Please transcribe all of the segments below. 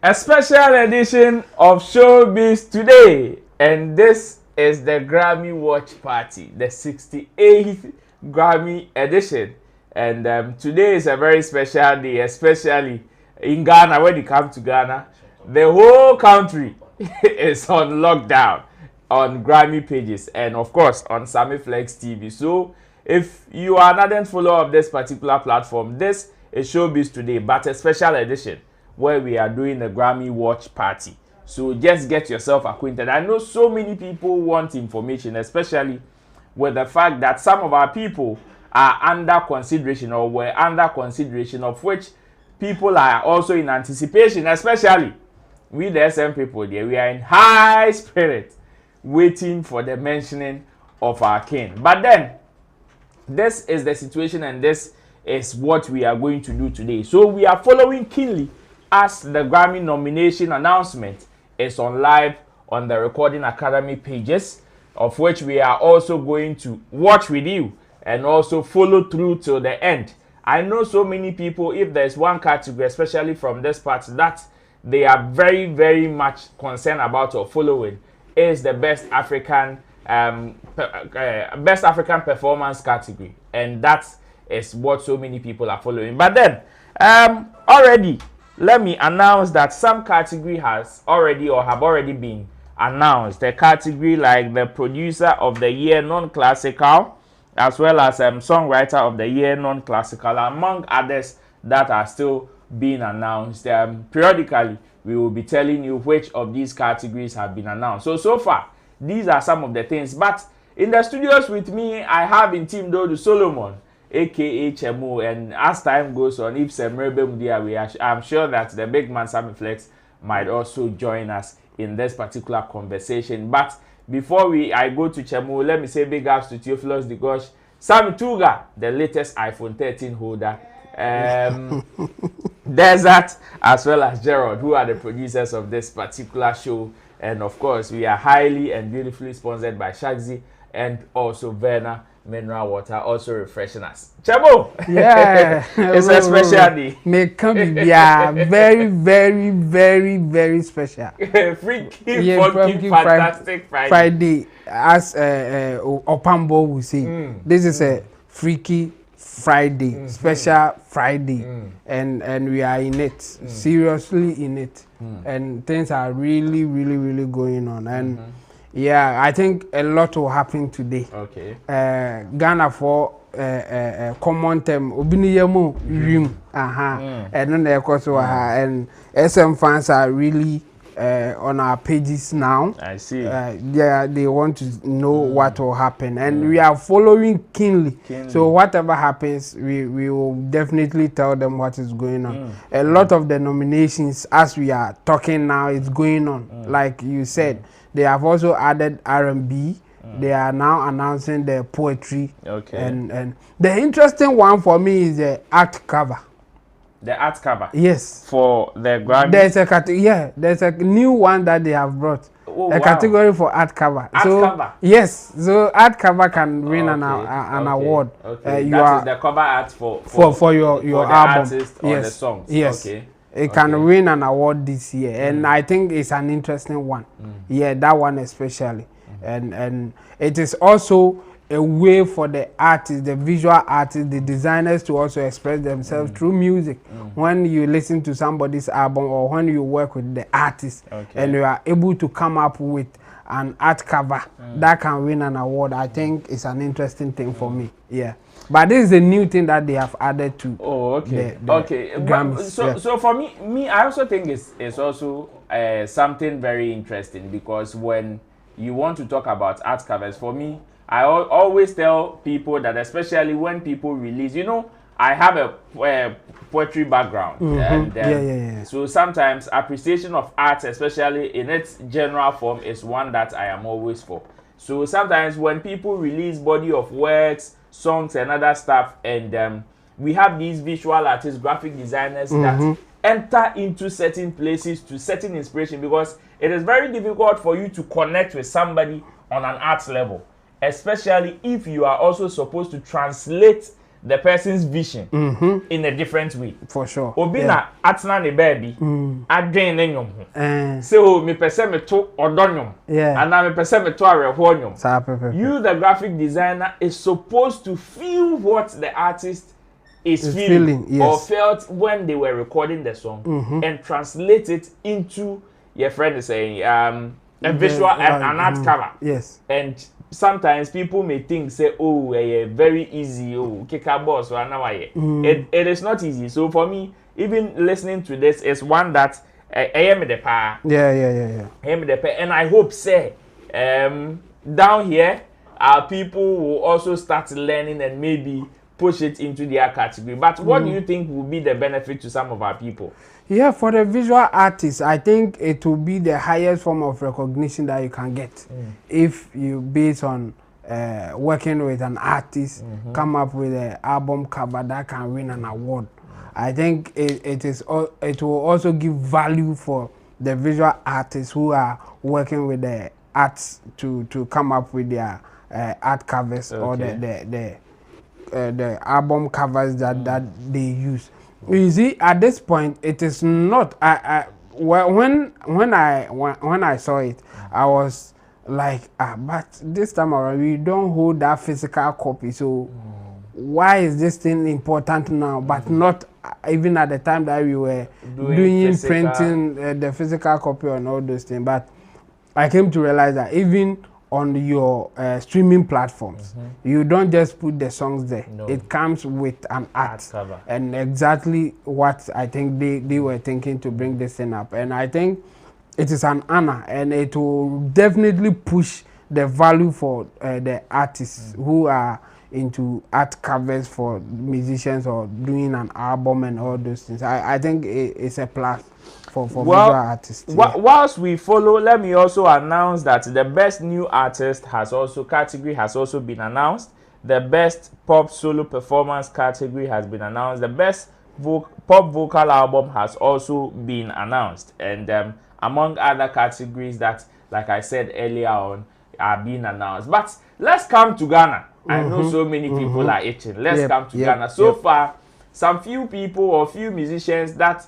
A special edition of Showbiz today, and this is the Grammy Watch Party, the 68th Grammy edition. And today is a very special day, especially in Ghana. When you come to Ghana, the whole country is on lockdown on Grammy pages and of course on Sammy Flex TV. So if you are an ardent follower of this particular platform, this is Showbiz today, but a special edition where we are doing the Grammy Watch Party. So just get yourself acquainted. I know so many people want information, especially with the fact that some of our people are under consideration or were under consideration, of which people are also in anticipation, especially we the SM people there. We are in high spirit waiting for the mentioning of our king. But then, this is the situation and this is what we are going to do today. So we are following keenly as the Grammy nomination announcement is on live on the Recording Academy pages, of which we are also going to watch with you and also follow through till the end. I know so many people, if there's one category, especially from this part, that they are very, very much concerned about or following, is the best African performance category, and that is what so many people are following. But then already let me announce that some category has already or have already been announced. The category like the producer of the year non-classical, as well as songwriter of the year non-classical, among others that are still being announced. Periodically we will be telling you which of these categories have been announced. So far these are some of the things. But in the studios with me, I have in team Dodo Solomon, aka Chemo, and as time goes on, if I'm sure that the big man Sammy Flex might also join us in this particular conversation. But before I go to Chemo, let me say big ups to Theophilus the Gosh, Sammy Tuga, the latest iPhone 13 holder. Desert, as well as Gerald, who are the producers of this particular show. And of course, we are highly and beautifully sponsored by Shagzy and also Verna Mineral Water, also refreshing us. Chabo! Yeah. It's a special day. Make come yeah, very, very, very, very special. Freaky, funky, fantastic Friday. As Opambo will say. This is a freaky Friday, special Friday, and we are in it, seriously in it, and things are really, really, really going on, and yeah, I think a lot will happen today. Okay. Ghana for common term, Obiniyemo Rim, and then the course and SM fans are really on our pages now. I see. They want to know what will happen, and we are following keenly. So whatever happens, we will definitely tell them what is going on. A lot of the nominations, as we are talking now, is going on. Like you said, they have also added R&B. They are now announcing the poetry. Okay. And the interesting one for me is the art cover. The art cover? Yes. For the Grammy? There's a new one that they have brought. A category for art cover. Art cover? Yes. So art cover can win an award. Okay. That is the cover art for your the album. Artist or the songs. Yes. Okay. It can win an award this year, and I think it's an interesting one. Yeah, that one especially, and it is also a way for the artists, the visual artists, the designers to also express themselves through music. When you listen to somebody's album or when you work with the artist and you are able to come up with an art cover that can win an award, I think it's an interesting thing for me. Yeah. But this is a new thing that they have added to. Oh, okay. The Grammys. So for me, I also think it's also something very interesting, because when you want to talk about art covers, for me, I always tell people that, especially when people release, I have a poetry background, and so sometimes appreciation of art, especially in its general form, is one that I am always for. So sometimes when people release body of works, songs and other stuff, and we have these visual artists, graphic designers that enter into certain places to certain inspiration, because it is very difficult for you to connect with somebody on an art level, especially if you are also supposed to translate the person's vision in a different way. For sure. Obina atna ne baby adwen ne nyom. So me pese me to odonyom. And na me pese me to areho nyom. You, the graphic designer, is supposed to feel what the artist is feeling or felt when they were recording the song, and translate it into, your friend is saying, a visual and an art cover. Yes. And sometimes people may think, say, oh, very easy, kick a boss, or it is not easy. So for me, even listening to this is one that I am the power. And I hope, say, down here, our people will also start learning and maybe push it into their category. But what do you think will be the benefit to some of our people? Yeah, for the visual artists, I think it will be the highest form of recognition that you can get if you, based on working with an artist, come up with an album cover that can win an award. I think it will also give value for the visual artists who are working with the arts to come up with their art covers or the album covers that they use. You see, at this point, it is not. When I saw it, I was like, but this time around we don't hold that physical copy. So why is this thing important now? But not even at the time that we were doing printing the physical copy and all those things. But I came to realize that even on your streaming platforms, you don't just put the songs there. No. It comes with an art cover. And exactly what I think they were thinking to bring this thing up. And I think it is an honor, and it will definitely push the value for the artists who are into art covers for musicians or doing an album and all those things. I think it's a plus for visual artists. Whilst we follow, let me also announce that the best new artist category has also been announced. The best pop solo performance category has been announced. The best pop vocal album has also been announced, and among other categories that, like I said earlier on, are being announced. But let's come to Ghana. I know so many people are itching. Let's come to Ghana. So far, some few people or few musicians that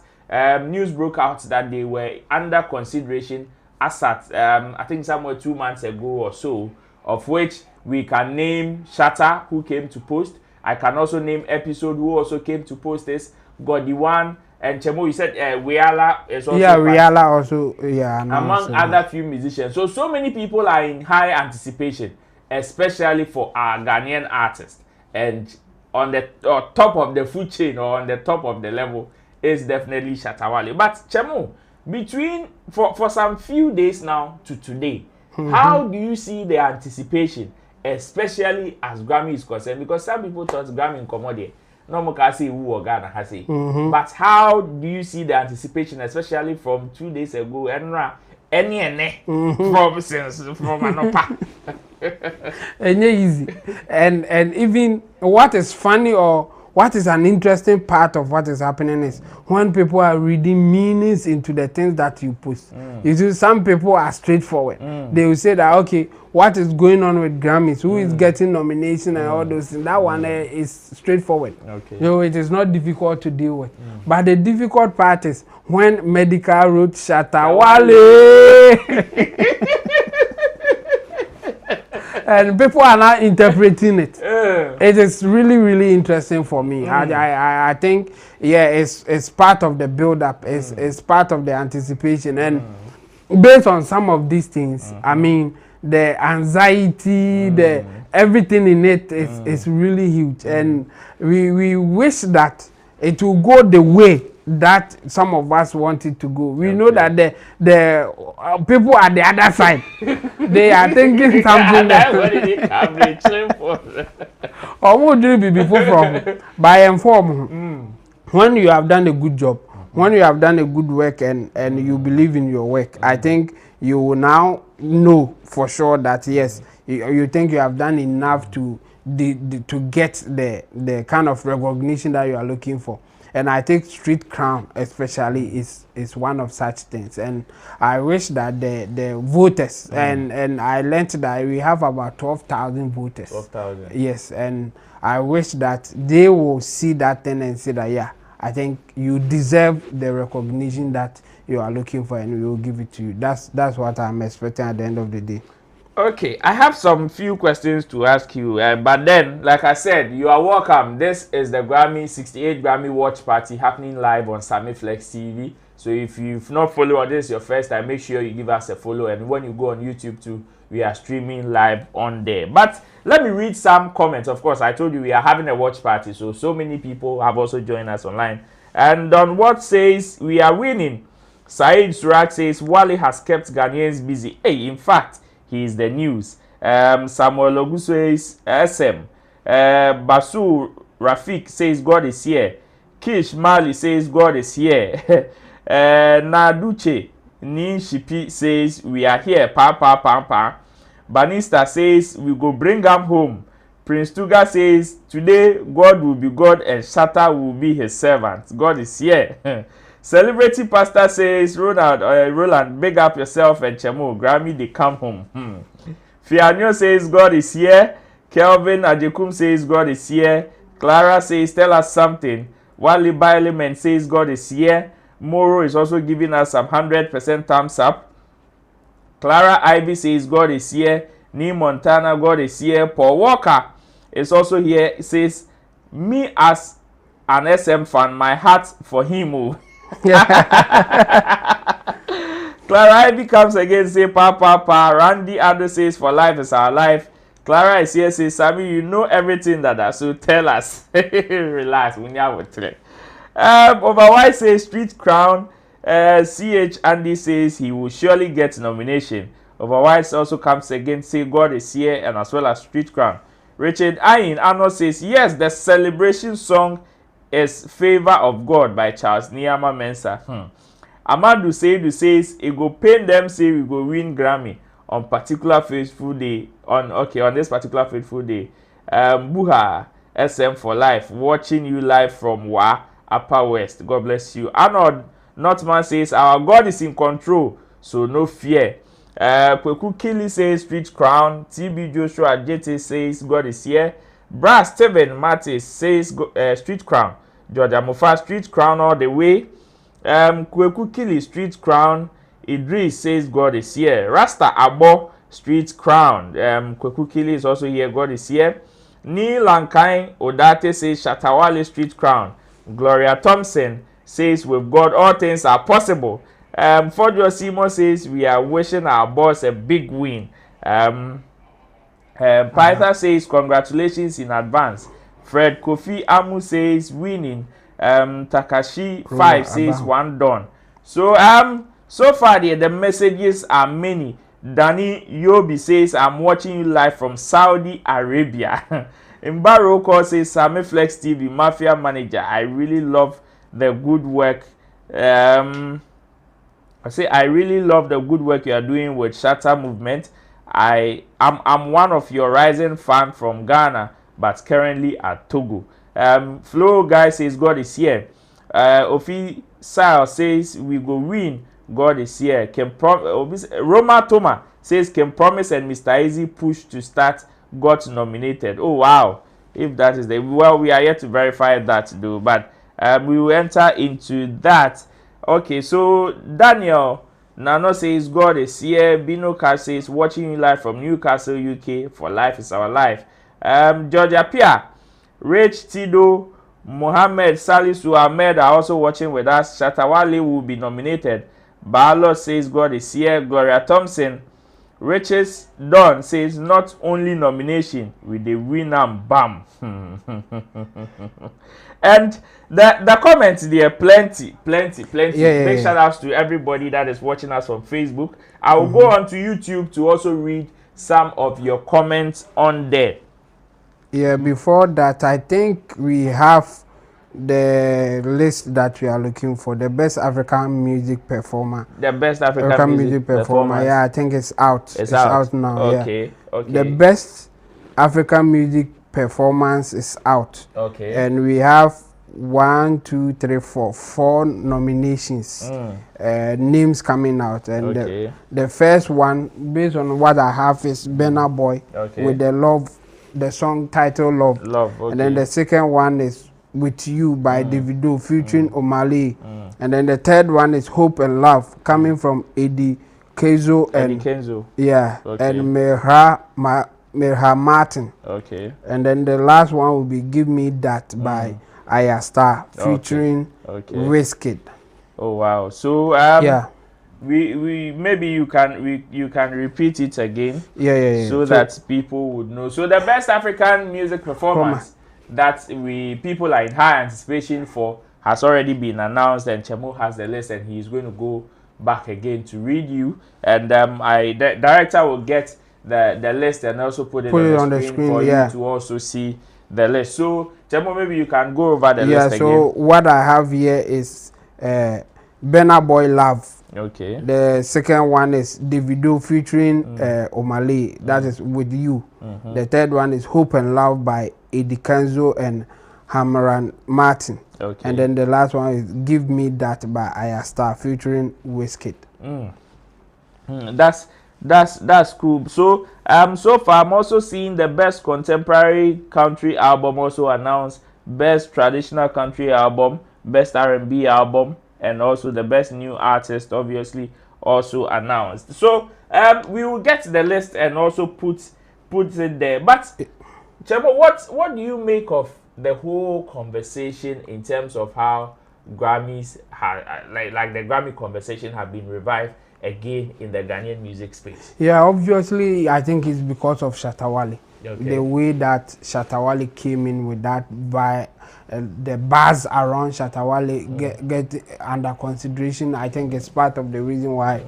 news broke out that they were under consideration as at I think somewhere 2 months ago or so, of which we can name Shatta, who came to post. I can also name Episode, who also came to post this. Got the one, and Chemo, you said Wale is also Wale also, among other few musicians. So many people are in high anticipation, especially for our Ghanaian artists. And on the top of the food chain, or on the top of the level, is definitely Shatta Wale. But Chemo, between for some few days now to today, how do you see the anticipation, especially as Grammy is concerned? Because some people thought Grammy in commodity, no more can say who or Ghana has say. But how do you see the anticipation, especially from 2 days ago, and from Anopa? And easy, and even what is funny or what is an interesting part of what is happening is when people are reading meanings into the things that you post. You see, some people are straightforward. They will say that, okay, what is going on with Grammys? Who is getting nomination and all those things? That one is straightforward. Okay. It is not difficult to deal with. But the difficult part is when Medical wrote Shatta Wale. And people are not interpreting it. It is really, really interesting for me. I think, it's part of the build-up. It's part of the anticipation. And based on some of these things, I mean, the anxiety, the everything in it is really huge. And we wish that it will go the way that some of us want it to go. We know that the people at the other side, they are thinking something or would you be before from by inform when you have done a good job, when you have done a good work and you believe in your work. I think you will now know for sure that yes, you think you have done enough to get the kind of recognition that you are looking for. And I think Street Crown especially is one of such things. And I wish that the voters, and I learned that we have about 12,000 voters. 12,000. Yes, and I wish that they will see that thing and say that, yeah, I think you deserve the recognition that you are looking for, and we will give it to you. That's what I'm expecting at the end of the day. Okay, I have some few questions to ask you, but then, like I said, you are welcome. This is the Grammy 68 Grammy Watch Party happening live on Sammy Flex TV. So if you've not followed, or this is your first time, make sure you give us a follow. And when you go on YouTube too, we are streaming live on there. But let me read some comments. Of course, I told you we are having a watch party, so many people have also joined us online. And on what says we are winning, Saeed Surak says Wale has kept Ghanaians busy. Hey, in fact, he is the news. Samuel Ogu says SM. Basu Rafik says God is here. Kish Mali says God is here. Naduche Nishipi says we are here. Pa. Banista says we go bring him home. Prince Tuga says today God will be God and Shatta will be his servant. God is here. Celebrity Pastor says, Roland, big up yourself and Chemo. Grammy, they come home. Fianyo says, God is here. Kelvin Ajekum says, God is here. Clara says, tell us something. Wale Baileman says, God is here. Moro is also giving us some 100% thumbs up. Clara Ivy says, God is here. Nee Montana, God is here. Paul Walker is also here. He says, me as an SM fan, my heart for him. Clara Ivy comes again, say pa. Randy Ado says for life is our life. Clara is here, says Sammy, you know everything that so tell us. Relax, we never tell. Overwise says Street Crown. CH Andy says he will surely get nomination. Overwise also comes again, say God is here, and as well as Street Crown. Richard Ayin Arnold says yes, the celebration song is Favor of God by Charles Niyama Mensah. Amadou Seidu says it go pain them, say we go win Grammy on particular faithful day. On this particular faithful day. Buha SM for life, watching you live from Wa Upper West. God bless you. Arnold Notman says, our God is in control, so no fear. Kweku Kili says, Street Crown. TB Joshua JT says, God is here. Brass Steven Mattis says, Street Crown. Georgia Mofa, Street Crown all the way. Kweku Kili, Street Crown. Idris says, God is here. Rasta Abo, Street Crown. Kweku Kili is also here, God is here. Neil Lankain Odate says, Shatawale, Street Crown. Gloria Thompson says, with God all things are possible. Fodio Simo says, we are wishing our boss a big win. Pytha says, congratulations in advance. Fred Kofi Amu says, winning. Takashi 5 says, one done. So so far the messages are many. Danny Yobi says, I'm watching you live from Saudi Arabia. Mbaroko says, Sammy Flex TV Mafia Manager, I really love the good work. I really love the good work you are doing with Shatta movement. I'm one of your rising fan from Ghana, but currently at Togo. Flo guy says, God is here. Ofi Sal says, we go win. God is here. Roma Toma says, can promise and Mr. Easy push to start got nominated. Oh wow, if that is the, well, we are yet to verify that though, but we will enter into that. Okay, so Daniel Nano says, God is here. Bino Cash says, watching you live from Newcastle, UK, for life is our life. Georgia Pia, Rich Tido, Mohammed Salisu Ahmed are also watching with us. Shatawale will be nominated. Balo says, God is here. Gloria Thompson, Riches Don says, not only nomination, with the winner, bam. And the comments there, plenty. Yeah, Big shout outs to everybody that is watching us on Facebook. I will go on to YouTube to also read some of your comments on there. Yeah, before that, I think we have the list that we are looking for, the best African music performer. The best African music performer. Yeah, I think it's out. It's out now. Okay, yeah. okay. The best African music performance is out. Okay. And we have 4 nominations. Names coming out, and okay. the first one, based on what I have, is Burna Boy with the song title Love. Okay. And then the second one is With You by Davido featuring Omale. And then the third one is Hope and Love coming from Eddie Kenzo and and Merha Martin. Okay. And then the last one will be Give Me That by Aya Star featuring Wizkid. Oh wow. So we maybe you can repeat it again. So that people would know. So the best African music performance that people are in high anticipation for has already been announced, and Chemo has the list, and he's going to go back again to read you, and the director will get the list and also put it on the screen for you to also see the list. So Chemo, maybe you can go over the list again. So what I have here is Burna Boy Love. Okay. The second one is Davido featuring Omale, that is With You. The third one is Hope and Love by Eddie Kenzo and Hamran Martin. Okay. And then the last one is Give Me That by Aya Star featuring Wizkid. That's cool. So so far I'm also seeing the best contemporary country album also announced, best traditional country album, best R&B album, and also the best new artist obviously also announced. So we will get the list and also put it there. But Chemo, what do you make of the whole conversation in terms of how Grammys like the Grammy conversation have been revived again in the Ghanaian music space? Yeah, obviously I think it's because of Shatta Wale. The way that Shatta Wale came in with that the buzz around Shatta Wale get under consideration. I think it's part of the reason why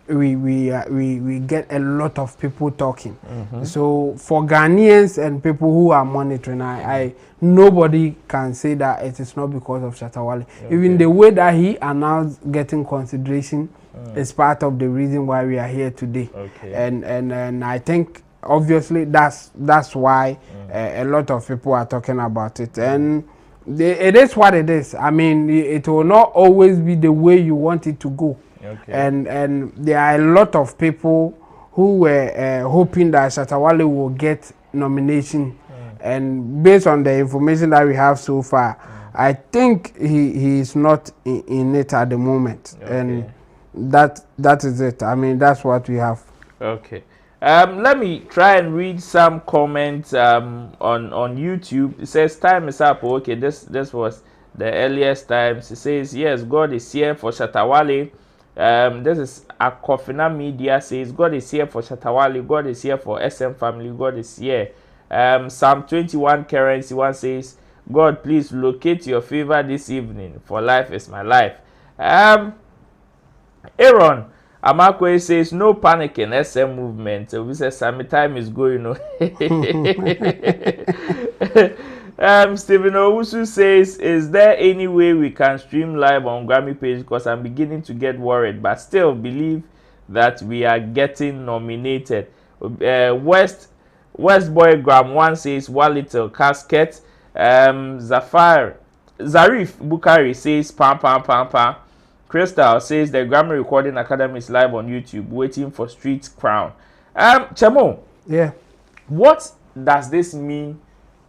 we get a lot of people talking. So for Ghanaians and people who are monitoring, I nobody can say that it is not because of Shatta Wale. Even the way that he announced getting consideration is part of the reason why we are here today. And I think obviously that's why a lot of people are talking about it. And it is what it is. I mean, it will not always be the way you want it to go. Okay. And there are a lot of people who were hoping that Shatta Wale will get nomination. And based on the information that we have so far, I think he is not in it at the moment. Okay. And that is it. I mean, that's what we have. Okay. Let me try and read some comments on YouTube. It says time is up. Okay, this was the earliest times. It says yes, God is here for Shatta Wale. This is Akofina Media says God is here for Shatta Wale. God is here for SM family. God is here. Psalm 21 currency one says, God, please locate your favor this evening, for life is my life. Aaron Amakwe says, no panic in SM movement. So we say Sammy time is going on. Stephen Owusu says, is there any way we can stream live on Grammy page? Because I'm beginning to get worried, but still believe that we are getting nominated. West Boy Gram 1 says, one little casket. Zarif Bukari says, pam pam pam pam. Crystal says the Grammy Recording Academy is live on YouTube, waiting for Street Crown. Chemo, Yeah. what does this mean?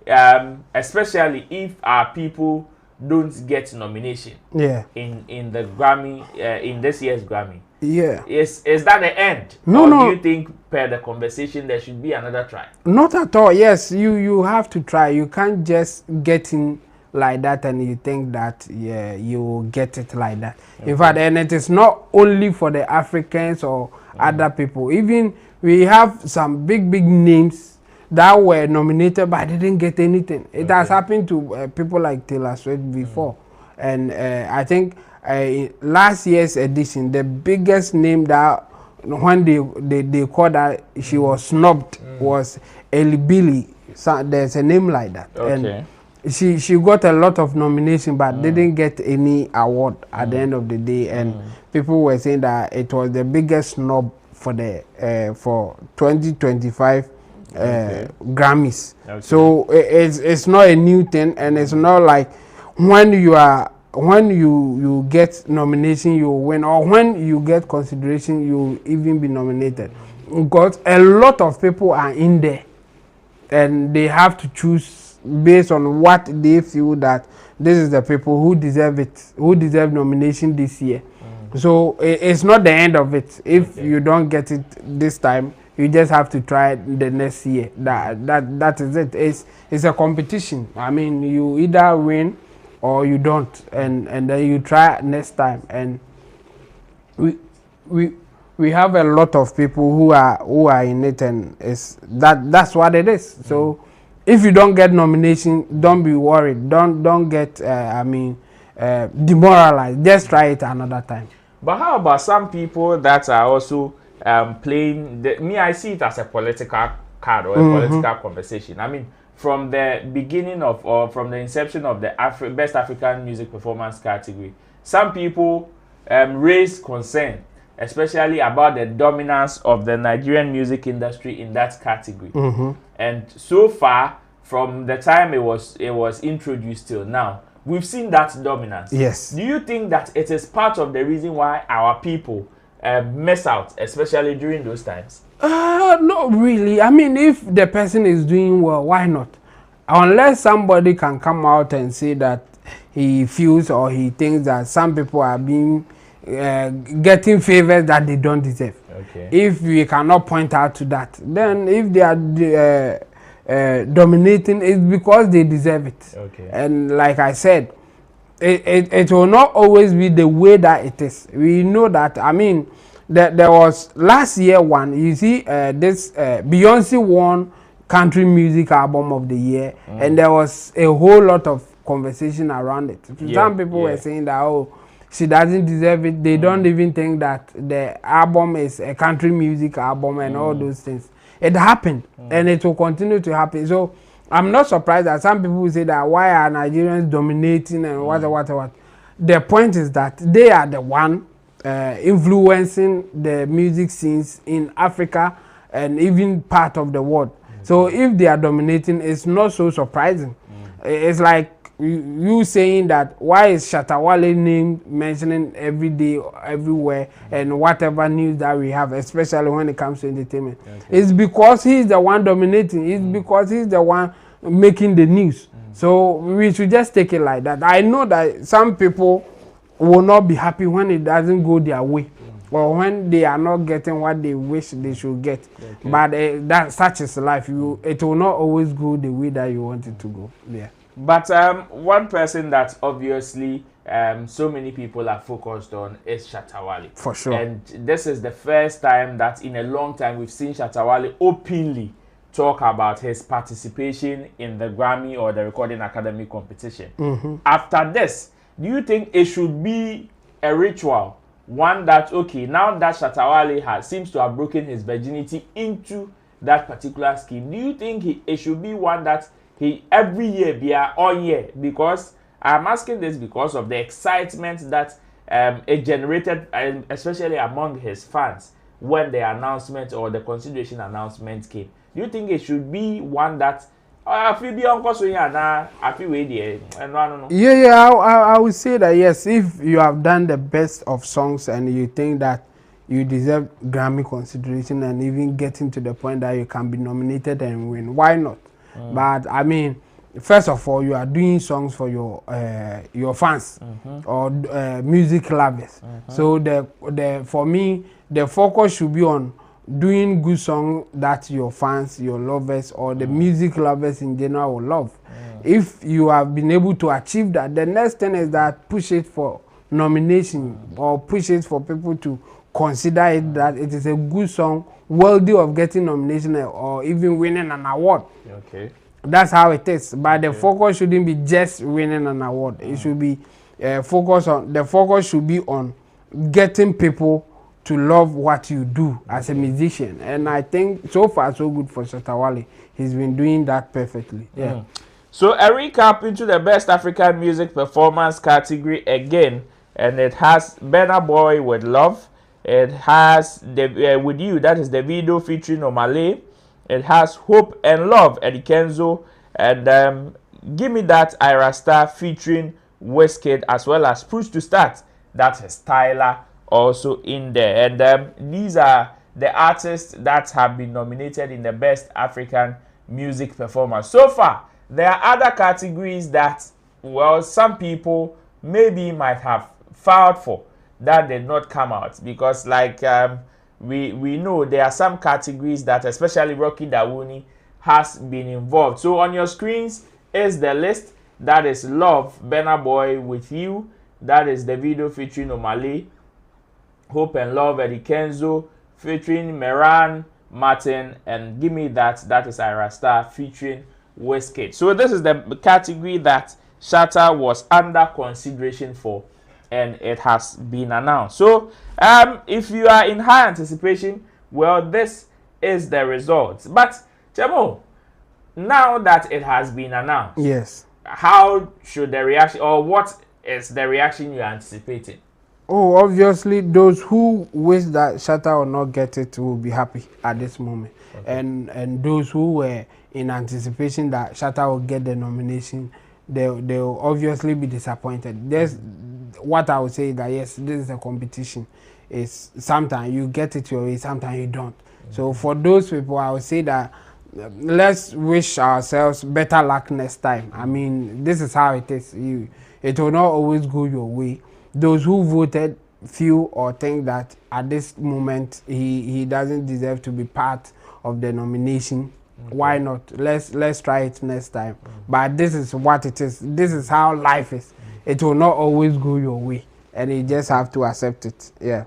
Especially if our people don't get nomination. Yeah. In the Grammy, in this year's Grammy. Yeah. Is that the end? No, or no. do you think per the conversation there should be another try? Not at all. Yes, you have to try. You can't just get in like that and you think that you will get it like that. Okay. In fact, and it is not only for the Africans or other people. Even we have some big names that were nominated but didn't get anything. It has happened to people like Taylor Swift before. And I think last year's edition, the biggest name that when they called her, she was snubbed was Ellie Billy. So there's a name like that. Okay. And she got a lot of nomination but didn't get any award at the end of the day. And people were saying that it was the biggest snub for the for 2025 Grammys. Okay. So it's not a new thing, and it's not like when you get nomination you win, or when you get consideration you even be nominated, because a lot of people are in there and they have to choose based on what they feel that this is the people who deserve it, who deserve nomination this year. So it's not the end of it. If you don't get it this time, you just have to try the next year. That is it. It's a competition. I mean, you either win or you don't, and then you try next time. And we have a lot of people who are in it, and that's what it is. So if you don't get nomination, don't be worried. Don't get demoralized. Just try it another time. But how about some people that are also playing? I see it as a political card or a political conversation. I mean, from the beginning of, or from the inception of the Best African Music Performance category, some people raised concern, especially about the dominance of the Nigerian music industry in that category. And so far, from the time it was introduced till now, we've seen that dominance. Yes. Do you think that it is part of the reason why our people miss out, especially during those times? Not really. I mean, if the person is doing well, why not? Unless somebody can come out and say that he feels or he thinks that some people are being getting favors that they don't deserve. Okay. If we cannot point out to that, then if they are dominating, it's because they deserve it. Okay. And like I said, it will not always be the way that it is. We know that. I mean, there was last year one. You see, this Beyonce won Country Music Album of the Year, and there was a whole lot of conversation around it. Some people were saying that, oh, she doesn't deserve it. They don't even think that the album is a country music album and all those things. It happened, and it will continue to happen. So I'm not surprised that some people say that why are Nigerians dominating and what. The point is that they are the one influencing the music scenes in Africa and even part of the world. So if they are dominating, it's not so surprising. It's like you saying that why is Shatta Wale name mentioning every day, everywhere, and whatever news that we have, especially when it comes to entertainment? Okay. It's because he's the one dominating. It's because he's the one making the news. So we should just take it like that. I know that some people will not be happy when it doesn't go their way, or when they are not getting what they wish they should get. Okay. But that such is life. It will not always go the way that you want it to go. Yeah. But one person that obviously so many people are focused on is Shatta Wale. For sure. And this is the first time that in a long time we've seen Shatta Wale openly talk about his participation in the Grammy or the Recording Academy competition. After this, do you think it should be a ritual? One that, okay, now that Shatta Wale seems to have broken his virginity into that particular scheme, do you think it should be one that he every year be all year? Because I'm asking this because of the excitement that it generated, especially among his fans, when the announcement or the consideration announcement came. Do you think it should be one that I feel be uncle so yeah, I feel way and I don't know. Yeah, I would say that yes, if you have done the best of songs and you think that you deserve Grammy consideration and even getting to the point that you can be nominated and win, why not? But I mean, first of all, you are doing songs for your fans or music lovers. So for me, the focus should be on doing good song that your fans, your lovers, or the music lovers in general will love. If you have been able to achieve that, the next thing is that push it for nomination or push it for people to consider it that it is a good song worthy of getting nomination or even winning an award. Okay. That's how it is. But the focus shouldn't be just winning an award. It should be the focus should be on getting people to love what you do as a musician. And I think so far so good for Shatta Wale. He's been doing that perfectly. Yeah. So a recap into the best African music performance category again, and it has Burna Boy with Love. It has With You, that is the video featuring Omale. It has Hope and Love, Eddie Kenzo, and Give Me That, Ira Star featuring Wizkid, as well as Push to Start, that is Tyler also in there. And these are the artists that have been nominated in the best African music performance. So far, there are other categories that, well, some people maybe might have filed for that did not come out, because like we know there are some categories that especially Rocky Dawuni has been involved. So on your screens is the list. That is Love, Burna Boy, With You, that is the video featuring Omale. Hope and Love, Eddie Kenzo featuring Meran Martin, and Give Me That, that is Ira Star featuring Wizkid. So this is the category that Shatta was under consideration for, and it has been announced. So if you are in high anticipation, well, this is the results. But Chemo, now that it has been announced, yes, how should the reaction, or what is the reaction you are anticipating? Oh, obviously, those who wish that Shatta will not get it will be happy at this moment. Okay. And those who were in anticipation that Shatta will get the nomination, they'll obviously be disappointed. There's what I would say that yes, this is a competition. It's sometimes you get it your way, sometimes you don't. So for those people, I would say that let's wish ourselves better luck next time. I mean, this is how it is. It will not always go your way. Those who voted feel or think that at this moment he doesn't deserve to be part of the nomination. Okay. Why not? Let's try it next time. But this is what it is. This is how life is. It will not always go your way, and you just have to accept it. Yeah.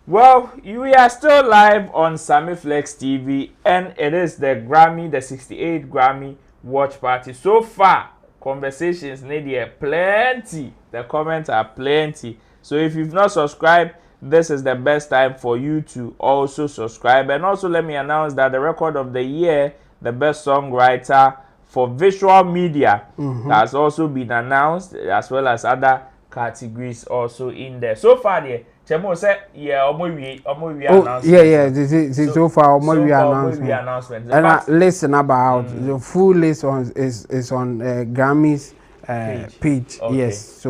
Well, we are still live on Sammy Flex TV, and it is the Grammy, the 68th Grammy watch party. So far, conversations need plenty. The comments are plenty. So if you've not subscribed, this is the best time for you to also subscribe. And also let me announce that the record of the year, the best songwriter for visual media, has also been announced, as well as other categories also in there. So far, Chemo said, yeah, announcement. Yeah. This so far, announcement. And listen about the full list is on Grammys page. Okay. Yes,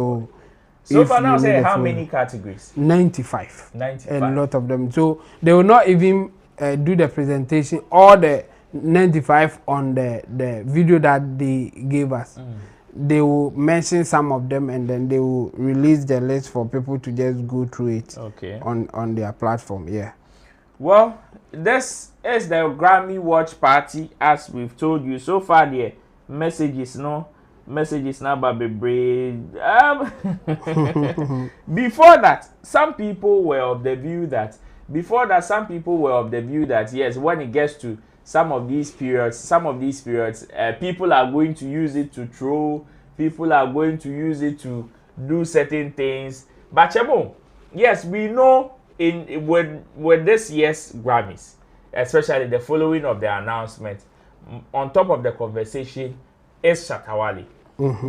so far now, say how many categories? 95. 95. A lot of them. So they will not even do the presentation, all the 95 on the video that they gave us. They will mention some of them and then they will release the list for people to just go through it on their platform. Yeah. Well, this is the Grammy watch party, as we've told you. So far, the messages now baby braid. Before that, some people were of the view that yes, when it gets to some of these periods, people are going to use it to troll, people are going to use it to do certain things. But Chebo, yes, we know with this year's Grammys, especially the following of the announcement, on top of the conversation is Shatta Wale.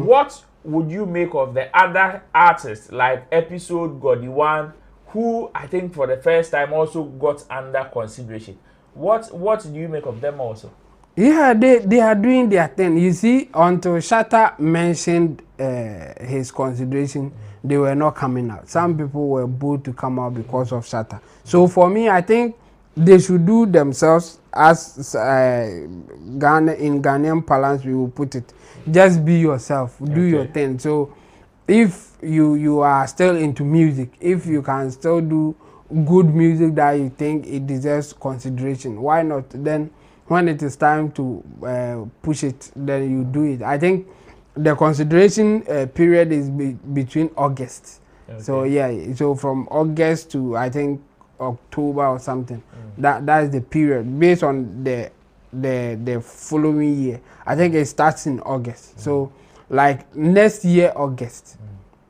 What would you make of the other artists like Episode, Godiwan, who I think for the first time also got under consideration? What do you make of them also? Yeah, they are doing their thing. You see, until Shatta mentioned his consideration, they were not coming out. Some people were bold to come out because of Shatta. So for me, I think they should do themselves, as in Ghanaian parlance we will put it. Just be yourself, do your thing. So if you are still into music, if you can still do good music that you think it deserves consideration, why not? Then when it is time to push it, then you do it. I think the consideration period is between August. So yeah, so from August to I think October or something. That is the period based on the following year. I think it starts in August. So like next year August,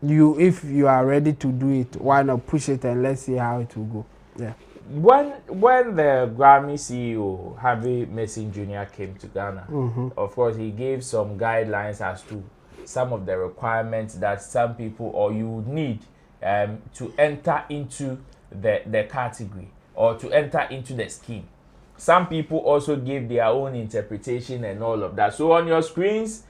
if you are ready to do it, why not push it and let's see how it will go. Yeah. When the Grammy CEO Harvey Mason Jr. came to Ghana, of course he gave some guidelines as to some of the requirements that some people or you would need to enter into the category or to enter into the scheme. Some people also gave their own interpretation and all of that. So on your screens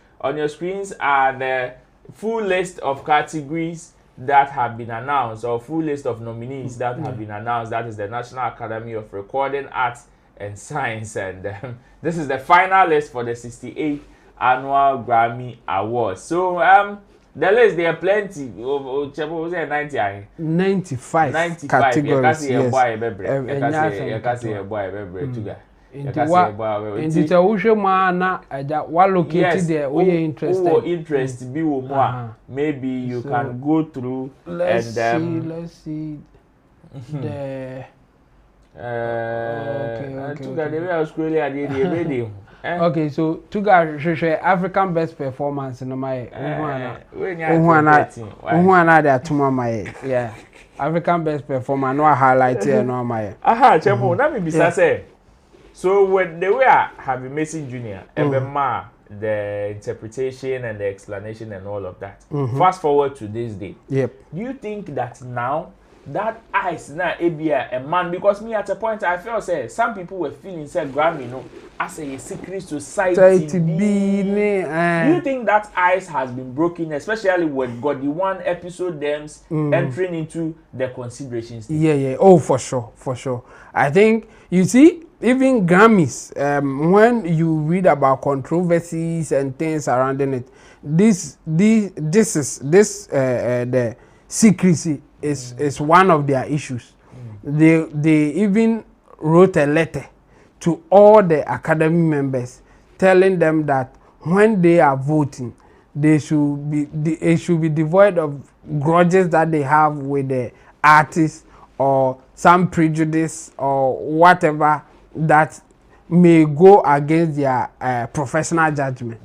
are the full list of categories that have been announced, or full list of nominees that have been announced. That is the National Academy of Recording Arts and Science, and this is the final list for the 68th Annual Grammy Awards. So the list, there are plenty. 95 categories. Yes. Interest be more. Maybe you can go through. Let's see. Okay, so Tuga African Best Performance no my yeah. African Best Performance no highlight here no my. Chemo, let me be say. So when they were having Mason Jr., the interpretation and the explanation and all of that. Fast forward to this day. Yep. Do you think that now that ice now a man, because me at a point I felt say some people were feeling say Grammy as a secret society. Do you think that ice has been broken, especially with Godiwan Episode Dems entering into the considerations? Yeah. Oh, for sure. I think you see. Even Grammys, when you read about controversies and things surrounding it, the secrecy is one of their issues. They even wrote a letter to all the Academy members telling them that when they are voting, it should be devoid of grudges that they have with the artists or some prejudice or whatever that may go against their professional judgment.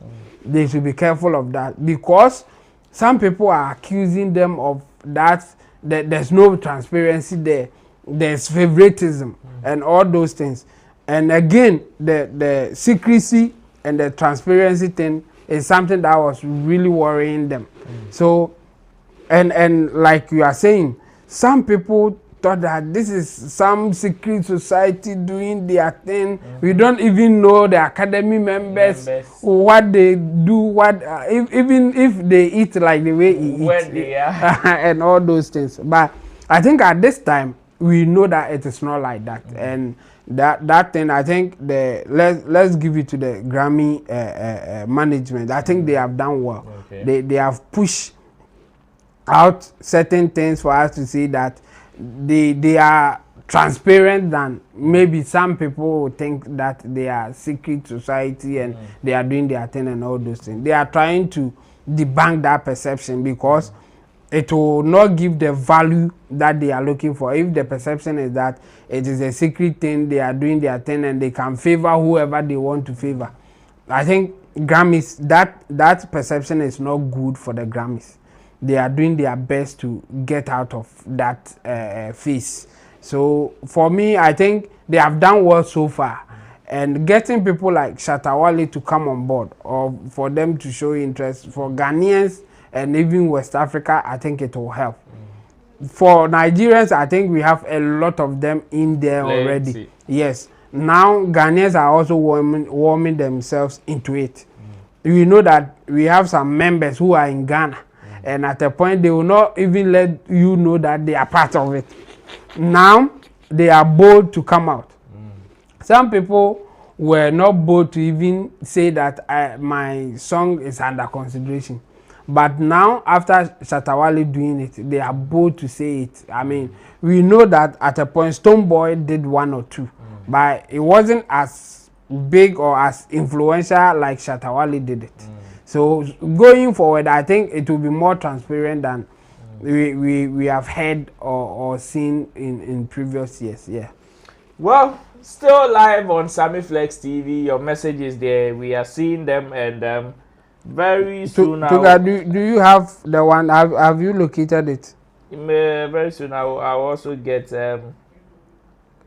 They should be careful of that, because some people are accusing them of that there's no transparency there, there's favoritism and all those things. And again, the secrecy and the transparency thing is something that was really worrying them. So and like you are saying, some people thought that this is some secret society doing their thing. We don't even know the academy members. What they do, what even if they eat like the way he eats and all those things. But I think at this time we know that it is not like that, and that thing, I think let's give it to the Grammy management. I think they have done well. Okay. They have pushed out certain things for us to see that they are transparent than maybe some people think that they are secret society and they are doing their thing and all those things. They are trying to debunk that perception because it will not give the value that they are looking for. If the perception is that it is a secret thing, they are doing their thing and they can favor whoever they want to favor. I think Grammys, that perception is not good for the Grammys. They are doing their best to get out of that phase. So for me, I think they have done well so far. And getting people like Shatta Wale to come on board, or for them to show interest, for Ghanaians and even West Africa, I think it will help. For Nigerians, I think we have a lot of them in there already. Yes. Now Ghanaians are also warming themselves into it. We know that we have some members who are in Ghana. And at a point, they will not even let you know that they are part of it. Now, they are bold to come out. Some people were not bold to even say that my song is under consideration. But now, after Shatta Wale doing it, they are bold to say it. I mean, we know that at a point, Stonebwoy did 1 or 2. But it wasn't as big or as influential like Shatta Wale did it. So going forward, I think it will be more transparent than we have heard or seen in previous years. Yeah. Well, still live on Sammy Flex TV. Your message is there. We are seeing them, and very soon. Do you have the one? Have you located it? Very soon, I'll also get.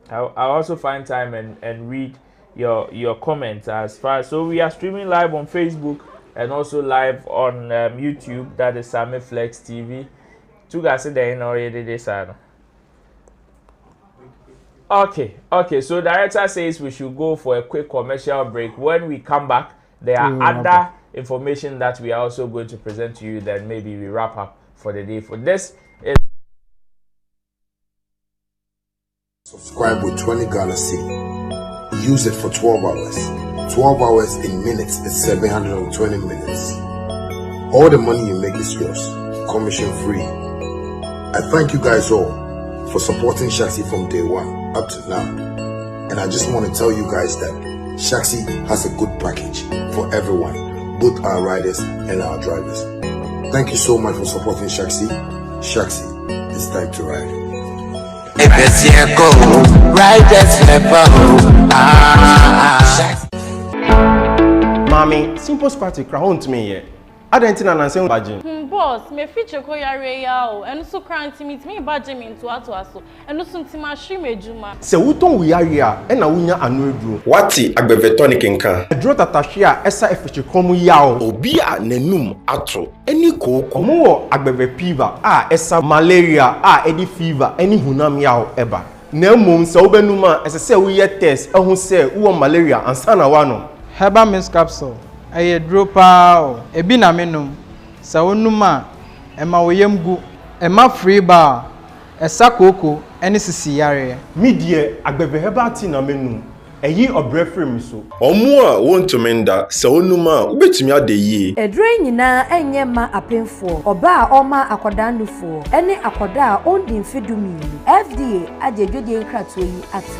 I'll also find time and read your comments as far. So we are streaming live on Facebook. And also live on YouTube, that is Sammy Flex TV. Two guys in there already this side. Okay. So director says we should go for a quick commercial break. When we come back, there are other information that we are also going to present to you. Then maybe we wrap up for the day. For this is subscribe with 20 Ghana cedi. Use it for 12 hours. 12 hours in minutes is 720 minutes. All the money you make is yours, commission free. I thank you guys all for supporting Shaxi from day one up to now. And I just want to tell you guys that Shaxi has a good package for everyone, both our riders and our drivers. Thank you so much for supporting Shaxi. Shaxi, it's time to ride. Mommy, simple squatty crown to me here. I don't think I'm saying badging. Boss, me feature ko yare yao, and so cranty meet me badging me into aso, and no soon tima shime juma. Se wuton we are here, and a winya anodru. Wati agbevetonik nka. A draw tatashia esa efeche komu yao. Obia nenum ato. Any ko komo agbeve fever, esa malaria, any fever, any hunam yao eba. Nemum se obenuma esa se we test, ehun se wo malaria ansana wano. Herbal mist capsule. Aye dropa ebi na menum. Sa onuma ema woyemgu ema free bar esa koko ene sisi yare. Midie agbeve herbal tea na menum. Eyi obrefrem so. Omo a wontumenda sa onuma ubetumi ade yi. Edre nyina enye ma apemfo. Oba a oma akodanufo. Ene akoda a ondi mfedumi. FDA ajedwode nkratoyi ati.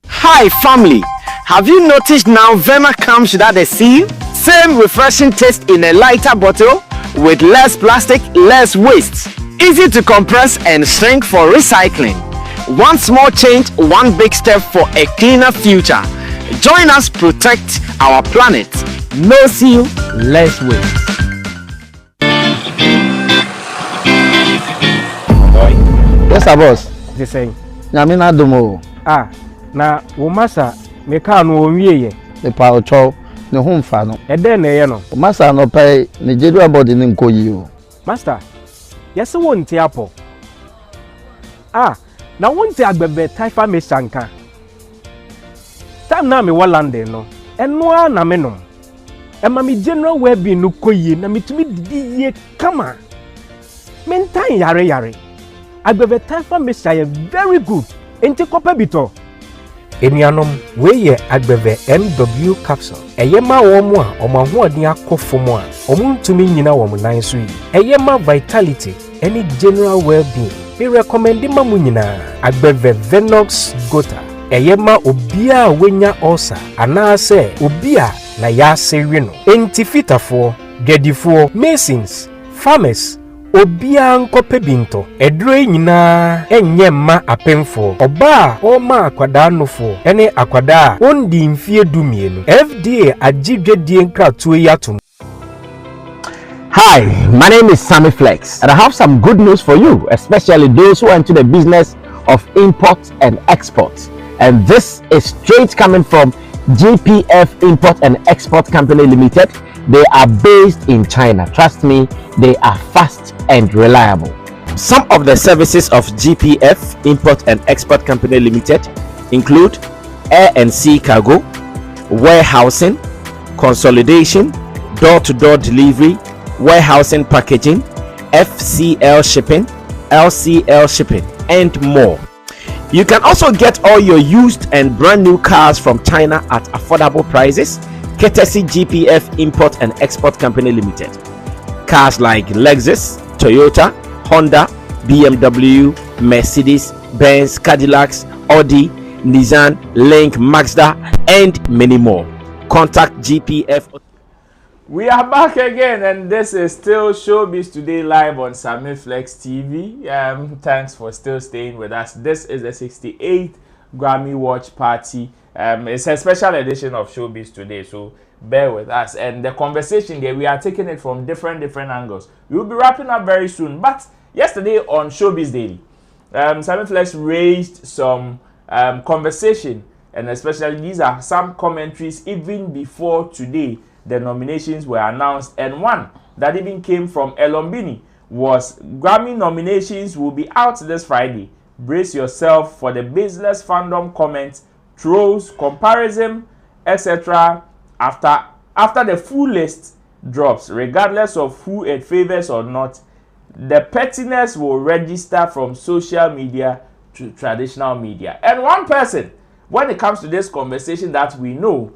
Hi family. Have you noticed now Vema comes without a seal? Same refreshing taste in a lighter bottle with less plastic, less waste. Easy to compress and shrink for recycling. One small change, one big step for a cleaner future. Join us protect our planet. No seal, less waste. Yes, boss. The same. Nyamina domo. Na umasa meka no onwieye. The power chow. Ne ho mfa no ede na ye no master no pay Nigeria body ne nkoyi o master yes won ti apo na wonte agbebe taifa me shanka time na me London no eno na me no ema me general well-being no koye na metumi didi ye kama mentan yare agbebe taifa me shay very good enti kopa bito enianom we ye agbebe MW capsule eyema wo mu a omahoodin akofomo a omuntumi nyina wo nan so yi eyema vitality any general well-being we recommend ma mu nyina agbebe Venox Gota eyema obia wenya ulcer anase obia na ya sewe no enti fitafo gedifo masons farmers obia nkope binto edure nyina enye ma apemfo oba o ma akwada nofo ene akwada ondi mfie dumienu FDA agidwedie nkratuo yatum. Hi, my name is Sammy Flex, and I have some good news for you, especially those who are into the business of import and export. And this is straight coming from GPF Import and Export Company Limited. They are based in China. Trust me, they are fast and reliable. Some of the services of GPF Import and Export Company Limited include air and sea cargo, warehousing, consolidation, door-to-door delivery, warehousing packaging, FCL shipping, LCL shipping, and more. You can also get all your used and brand new cars from China at affordable prices, courtesy GPF Import and Export Company Limited. Cars like Lexus, Toyota, Honda, BMW, Mercedes, Benz, Cadillacs, Audi, Nissan, Link, Mazda, and many more. Contact GPF. We are back again, and this is still Showbiz Today live on Sammy Flex TV. Thanks for still staying with us. This is the 68th Grammy Watch Party. It's a special edition of Showbiz Today, so bear with us. And the conversation there, we are taking it from different angles. We will be wrapping up very soon. But yesterday on Showbiz Daily, Sammy Flex raised some conversation, and especially these are some commentaries even before today. The nominations were announced, and one that even came from Elombini was Grammy nominations will be out this Friday. Brace yourself for the baseless fandom comments, trolls, comparison, etc. After the full list drops, regardless of who it favors or not, the pettiness will register from social media to traditional media. And one person, when it comes to this conversation that we know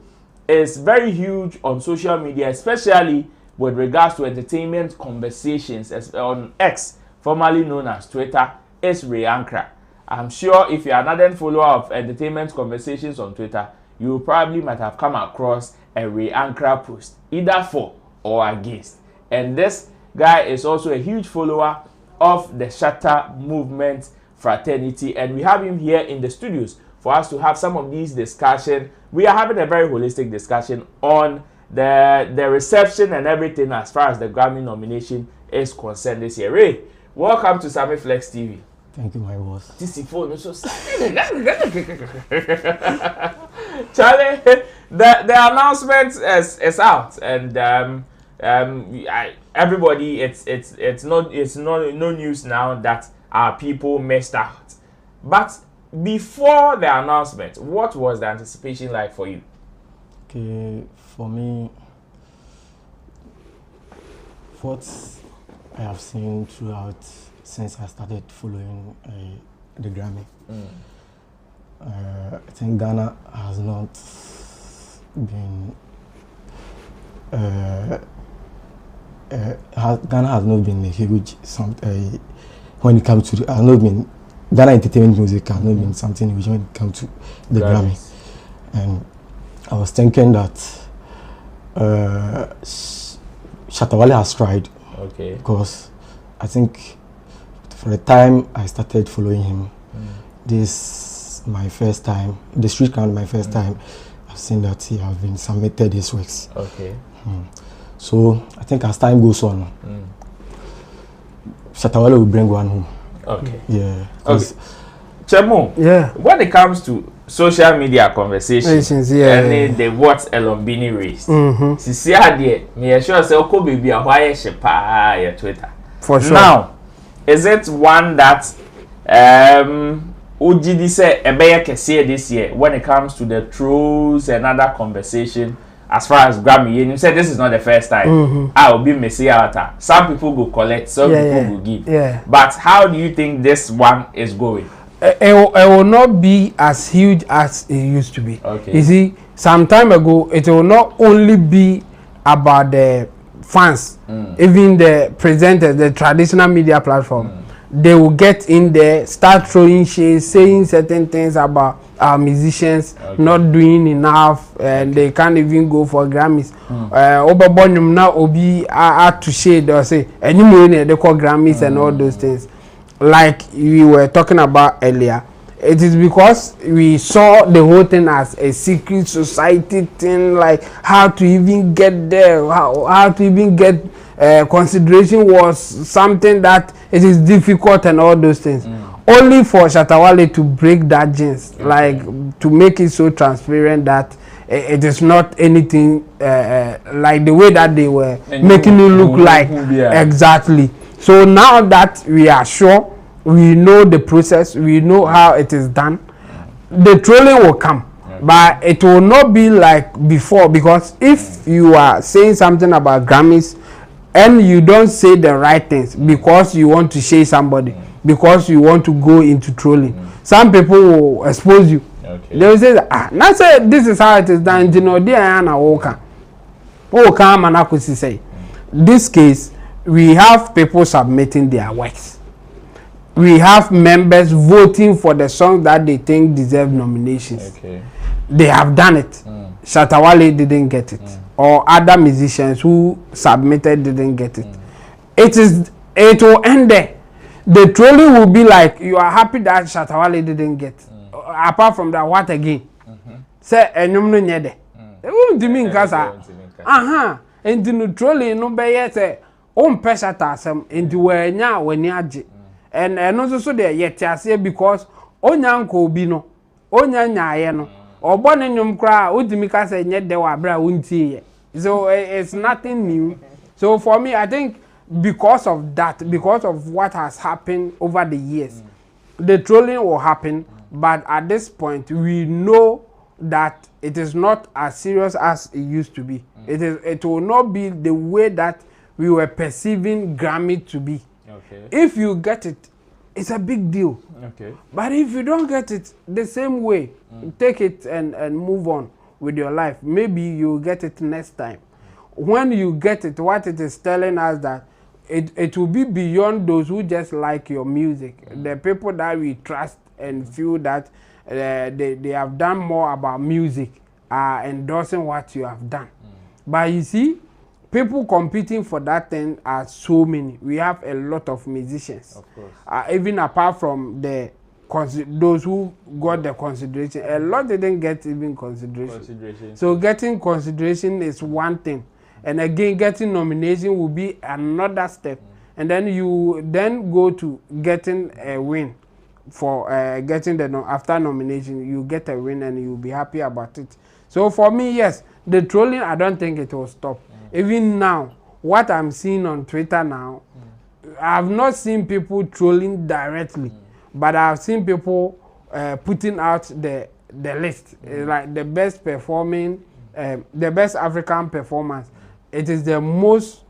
is very huge on social media, especially with regards to entertainment conversations on X, formerly known as Twitter, is Ray Ankra. I'm sure if you're another follower of entertainment conversations on Twitter, you probably might have come across a Ray Ankra post, either for or against. And this guy is also a huge follower of the Shatta movement fraternity, and we have him here in the studios for us to have some of these discussions. We are having a very holistic discussion on the reception and everything as far as the Grammy nomination is concerned this year. Ray, welcome to Sammy Flex TV. Thank you, my boss. This is phone so Charlie, the announcement is out, and everybody, it's no news now that our people missed out. But before the announcement, what was the anticipation like for you? Okay, for me, what I have seen throughout since I started following the Grammy, I think Ghana has not been Ghana has not been a huge when it comes to Ghana entertainment music has not been something which when it comes to the Grammy. And I was thinking that Shatta Wale has tried. Okay. Because I think for the time I started following him, this my first time, the street count my first time, I've seen that he has been submitted his works. Okay. So I think as time goes on, Shatta Wale will bring one home. Okay. Yeah. Okay. Chemo. Yeah. When it comes to social media conversations, and the what Elombini raised. See there, me sure say oko baby a why she pa your Twitter. For sure. Now, is it one that Ujidi say ebeye kese this year when it comes to the trolls and other conversation as far as Grammy. You said this is not the first time. I will be messy out. Some people go collect, some people will give. But how do you think this one is going? It will not be as huge as it used to be. Okay. You see, some time ago, it will not only be about the fans, even the presenters, the traditional media platform. They will get in there, start throwing shades, saying certain things about our musicians not doing enough, and they can't even go for Grammys. Obabonum now obi are to shade or say anymore they call Grammys and all those things. Like we were talking about earlier, it is because we saw the whole thing as a secret society thing, like how to even get there, how to even get consideration was something that it is difficult and all those things. Only for Shatta Wale to break that jinx, like to make it so transparent that it is not anything like the way that they were making it look like. Exactly. So now that we are sure, we know the process, we know how it is done, the trolling will come. But it will not be like before, because if you are saying something about Grammys and you don't say the right things because you want to shade somebody, because you want to go into trolling, some people will expose you. They will say, not say this is how it is done. You know, say this case, we have people submitting their works. We have members voting for the song that they think deserve nominations. They have done it. Shatta Wale didn't get it, or other musicians who submitted didn't get it. It will end there. The trolling will be like, you are happy that Shatta Wale didn't get. Apart from that, what again? Say enyumno nyede. Do mean kasa? And the trolling no be say pe Shatta asem enti we nya wani age. And also so there yet ase because onya nko obi no, onya nyaaye no. Obone nyum kra udimi kasa nyede wa bra wuntie ye. So it's nothing new. So for me, I think because of that, because of what has happened over the years, the trolling will happen. But at this point, we know that it is not as serious as it used to be. It will not be the way that we were perceiving Grammy to be. If you get it, it's a big deal. But if you don't get it the same way, take it and move on with your life. Maybe you'll get it next time. When you get it, what it is telling us that it will be beyond those who just like your music. The people that we trust and feel that they have done more about music are endorsing what you have done. But you see, people competing for that thing are so many. We have a lot of musicians. Of course. Even apart from those who got the consideration, a lot didn't get even consideration. So getting consideration is one thing. And again, getting nomination will be another step. And then you then go to getting a win. For getting after nomination, you get a win and you'll be happy about it. So for me, yes, the trolling, I don't think it will stop. Even now, what I'm seeing on Twitter now, I've not seen people trolling directly, but I've seen people putting out the list, like the best performing, the best African performance. It is the most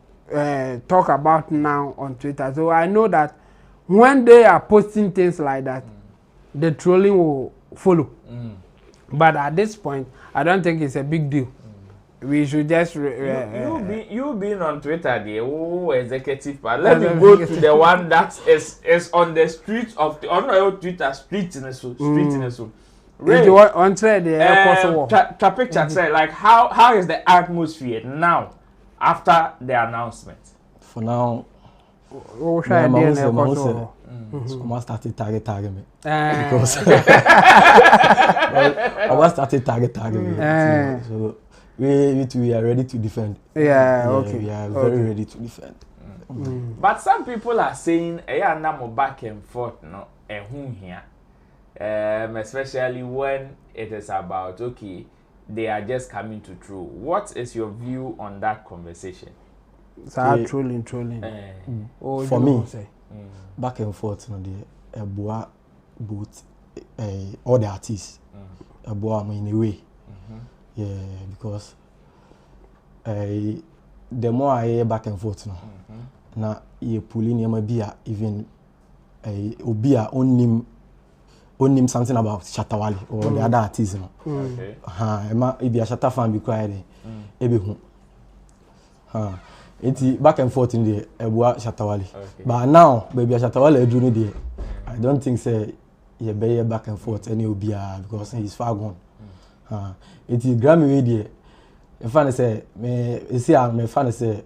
talk about now on Twitter. So I know that when they are posting things like that, the trolling will follow. But at this point, I don't think it's a big deal. We should just you being on Twitter, the executive part. Let me go to the one that is on the streets of the on Twitter streets in the street. Really? On the picture say like how is the atmosphere now after the announcement? For now, I started targeting me because I started targeting me. So we are ready to defend. Okay. We are very ready to defend. But some people are saying, back and forth, no, here. Especially when it is about, okay, they are just coming to true. What is your view on that conversation? Trolling. For me, back and forth, no, boy both all the artists a boy in a way. Yeah, because the more I hear back and forth now you pulling your beer even obia on him something about Shatta Wale or the other artists Okay. If you are Shatta fan be quiet ebe it's back and forth in the Ebua Shatta Wale. But now baby Shatta Wale do there. I don't think say you be back and forth any obia because he's far gone. It's Grammy radio. The fan say me see me fan say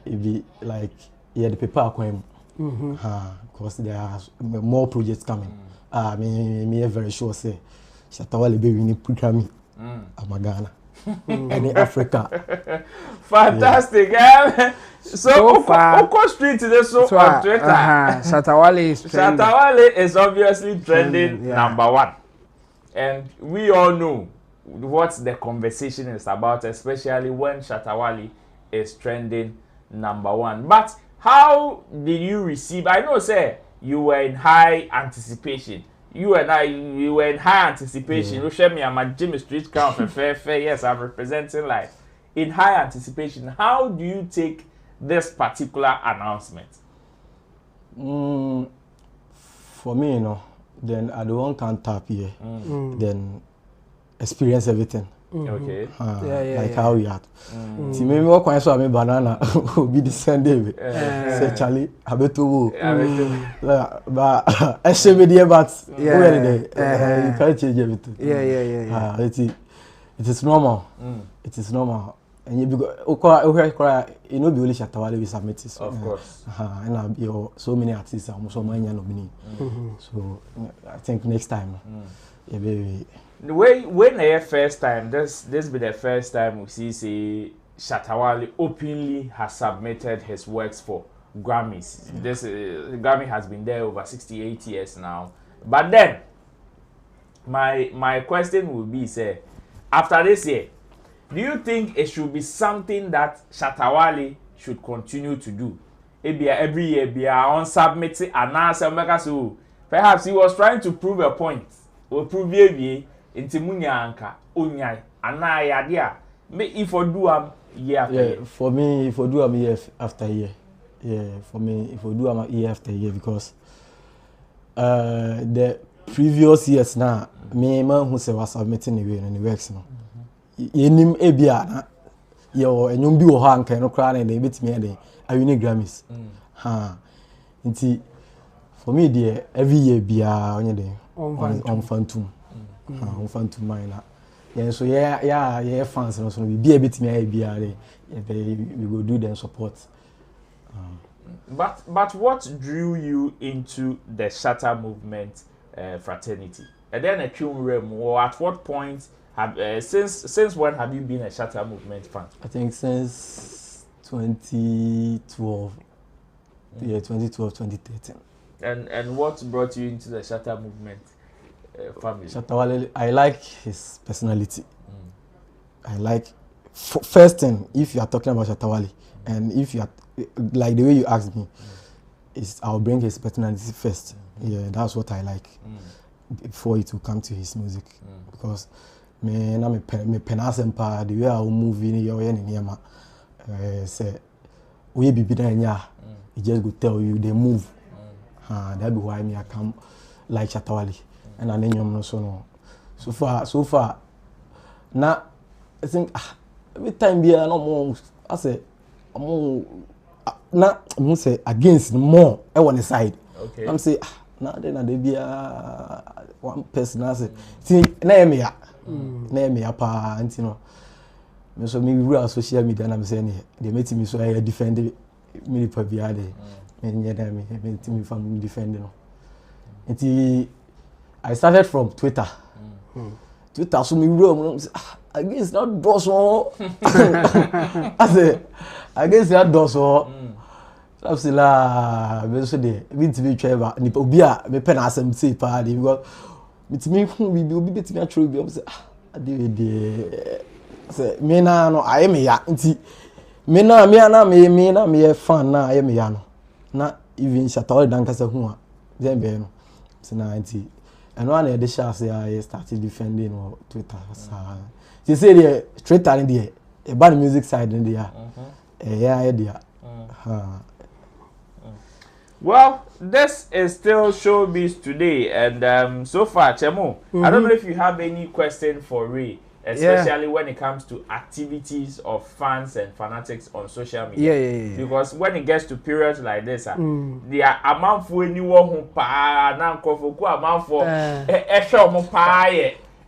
it be like the paper acquaint. Because there are more projects coming. Me very sure say Shatta Wale be winning Grammy. Ghana. Any Africa. Fantastic, yeah. So far, Street today so on Twitter. Shatta Wale is trending. Shatta Wale is obviously trending number one. And we all know what the conversation is about, especially when Shatta Wale is trending number one. But how did you receive? I know, sir, you were in high anticipation. You were in high anticipation. You share me, I'm a Jimmy Street Crown for fair. Yes, I'm representing life. In high anticipation, how do you take this particular announcement? For me, then I don't want tap here. Then experience everything. Okay. Like how we are. See, maybe what kind of banana will be the same day. Say Charlie, I bet to. But I should be there, but you can't change everything. Yeah. It is normal. It is normal. And you because you know, be only Shatta Wale we submit it. Of course. And so many artists are so many nominee. So I think next time, yeah, baby. When the first time, this be the first time we see Shatta Wale openly has submitted his works for Grammys. This Grammy has been there over 68 years now. But then, my question will be, say, after this year, do you think it should be something that Shatta Wale should continue to do? Every year, be on submitting and answer. So perhaps he was trying to prove a point or prove into munyanka unyai anaya me if I do year after year. For me if I do year after year. Yeah, for me if I do year after year because the previous years now me man who say was submitting the way and the works no. Yenim ebia na yo enyum bi wo ha anka no kra na dey betimi dey I win Grammys. Nti for me there every year bia onye dey on phantom. On phantom mine. Yeah, so yeah fans no so be a bit me bia we go do them support. But what drew you into the Shatta movement fraternity? And then a Rem, or at what point since when have you been a Shatta movement fan? I think since 2012. Yeah, 2012, 2013. And what brought you into the Shatta movement family? Shatta Wale, I like his personality. I like first thing, if you are talking about Shatta Wale, and if you are like the way you asked me, is I'll bring his personality first. Yeah, that's what I like before it will come to his music. Because me penasempa the way I move in your yama say we be nya he just go tell you they move. That be why me I come like Shatta Wale. And I no so far now I think every time be no more I say now I'm say against more I want the side. Okay. I'm say now then they be one person I say see na me pa anti no me so me real social media na me say they make me so I defend me pa bia dey me nyeda me from defend no. Until I started from Twitter. Twitter so me real against that boss one. I say against that boss one. I say la me so dey me timi twa ni obi a me pen asem say pa dey because me timi hu bi obi betimi atro bi I say ade say me na no aye me ya nti me na me fan na aye me ya no na even Shatta Wale dan kasa hu a then be no So 90. And one of the shots I started defending on Twitter. You say the straight in there, about the music side in there. Yeah, idea. Well, this is still Showbiz Today, and so far, Chemo, I don't know if you have any question for Ray, especially when it comes to activities of fans and fanatics on social media. Yeah. Because when it gets to periods like this, the amount for anyone who pa na nkofoku amount for mo pa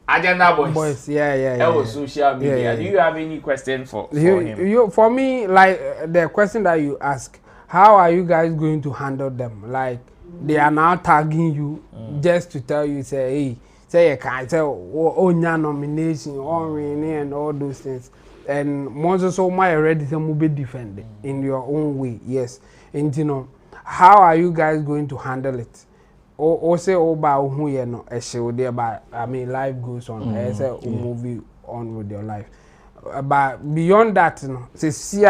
agenda boys. Yeah. On social media. Yeah. Do you have any question for him? For me, like the question that you ask, how are you guys going to handle them? Like they are now tagging you just to tell you, say, hey, you can't tell your nomination, and all those things. And most so my already say be defended in your own way, yes. And you know, how are you guys going to handle it? Or say about who you know a show there, but I mean life goes on. I say movie on with your life. But beyond that, you know, say see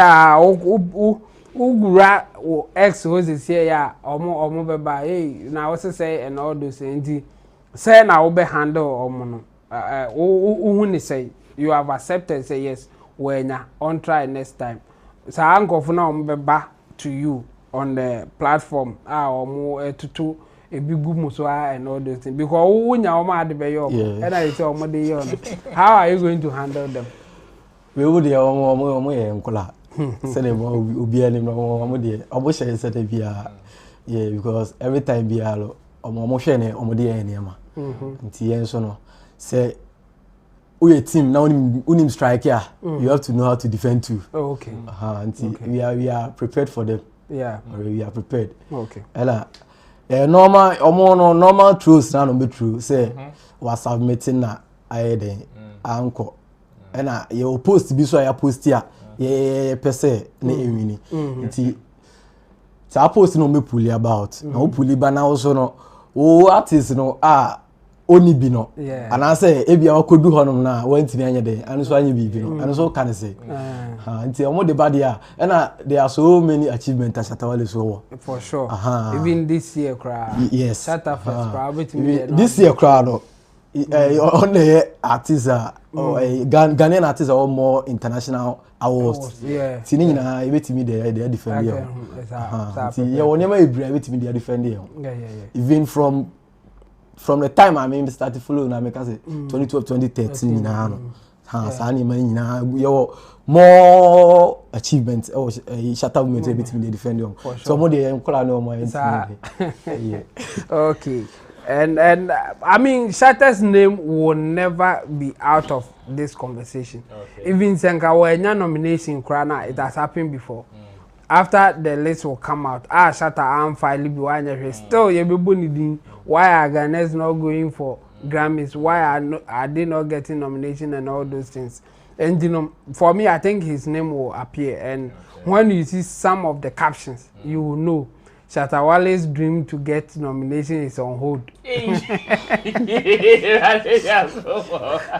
Ugura or ex was say ya omo beba hey na what say and all those things say na obe handle omo no who say you have accepted say yes when on try next time so anko for na omo beba to you on the platform omo tutu a big muso and all those things because who nya omo ade be yo and I say omo dey yo how are you going to handle them? We would the omo enkola say the obi ani no omo dey omo share say the bia yeah because every time bia lo omo hwe ne omo dey ani ama nti yen so no say we a team now unim strike here you have to know how to defend too. Okay. Nti we are prepared for them. Yeah. We are prepared. Okay. Ela normal truths na no be true say was submitting na aye den anko ena your post bi so ya post here pese na ewini nti sa post no me pull about na o pull ba na also no o artist no oni bi no and I say e bia wakodu honum na wanti anya den anu so anya bi no anu so can say nti omo de bad here and there are so many achievements at Shatta Wale so for sure even this year crowd yes Shatta first crowd this year crowd on the artists or Ghanaian artists are more international awards. Yeah. Tini na ebetimi they defend you. Yeah, whenever you bring ebetimi they defend you. Yeah. Even from the time I mean started following I make say 2012 2013 na no. Sa ni man nyina you more achievements or Shatta women ebetimi they defend you. So more they encourage no more. Yeah. Okay. And I mean Shatta's name will never be out of this conversation. Okay. Even Senka when nomination Krana it has happened before. After the list will come out, Shatta am file be one still you be needing why are Ghanaians not going for Grammys? Why are they not getting nomination and all those things? And you know, for me I think his name will appear and when you see some of the captions you will know Shatta Wale's dream to get nomination is on hold.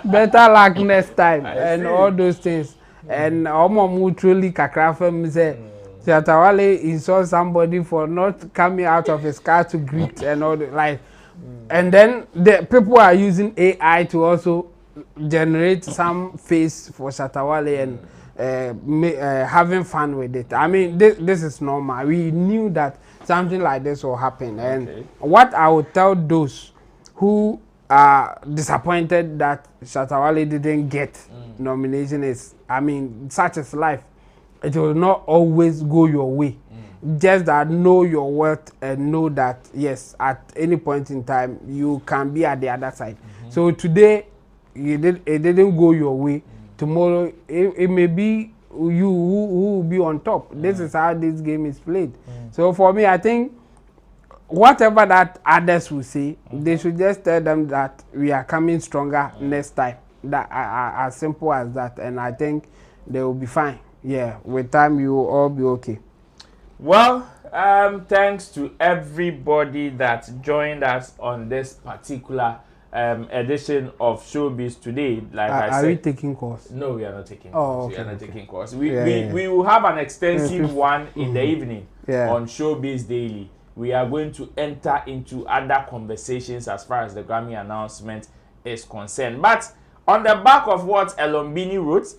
Better luck next time and all those things. And Omo truly kakrafa me say Shatta Wale insult somebody for not coming out of his car to greet and all the like. And then the people are using AI to also generate some face for Shatta Wale and having fun with it. I mean this is normal. We knew that something like this will happen. And what I would tell those who are disappointed that Shatta Wale didn't get nomination is, I mean, such is life. It will not always go your way. Just that know your worth and know that, yes, at any point in time, you can be at the other side. So today, it didn't go your way. Tomorrow, it may be you who will be on top. This is how this game is played. So for me, I think whatever that others will say, they should just tell them that we are coming stronger next time. That as simple as that, and I think they will be fine. Yeah, with time you will all be okay. Well, thanks to everybody that joined us on this particular edition of Showbiz Today. Like I said, are we taking course? No, we are not taking course. We are not taking course. We will have an extensive one in the evening on Showbiz Daily. we are going to enter into other conversations as far as the Grammy announcement is concerned. But on the back of what Elombini wrote,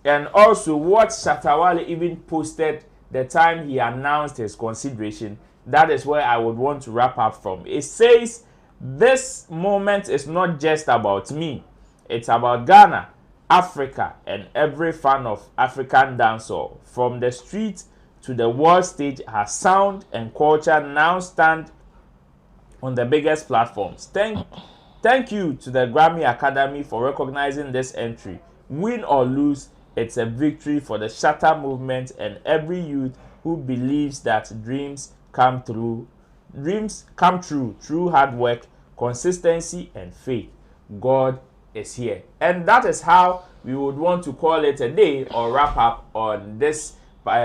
and also what Shatta Wale even posted the time he announced his consideration, that is where I would want to wrap up from. It says, this moment is not just about me. It's about Ghana, Africa, and every fan of African dancehall. From the street to the world stage, her sound and culture now stand on the biggest platforms. Thank you to the Grammy Academy for recognizing this entry. Win or lose, it's a victory for the Shatta movement and every youth who believes that dreams come true through hard work, consistency, and faith. God is here. And that is how we would want to call it a day or wrap up on this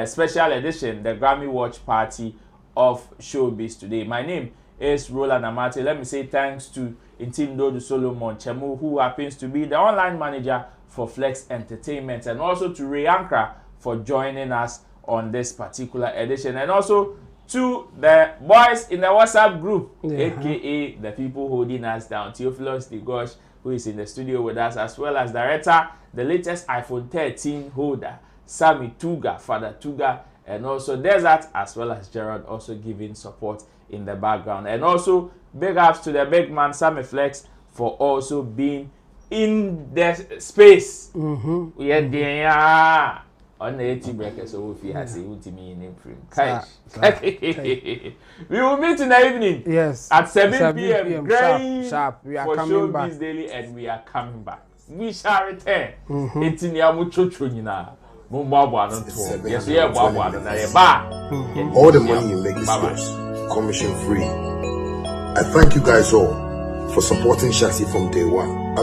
special edition, the Grammy Watch Party of Showbiz today. My name is Roland Amate. Let me say thanks to Intimdo Solomon Chemu, who happens to be the online manager for Flex Entertainment, and also to Ray Ankra for joining us on this particular edition, and also to the boys in the WhatsApp group, aka the people holding us down, Theophilus Digosh, who is in the studio with us, as well as director, the latest iPhone 13 holder, Sammy Tuga, Father Tuga, and also Desert, as well as Gerald, also giving support in the background. And also big ups to the big man Sammy Flex for also being in the space. We are there on the 80 breakers, so if you have say ultimate in frame. We will meet in the evening. Yes. At 7 p.m. Sharp. We are for coming back. Showbiz Daily, and we are coming back. We shall return. It's in your mucho now. All the money you make is yours, commission free. I thank you guys all for supporting Shatti from day one.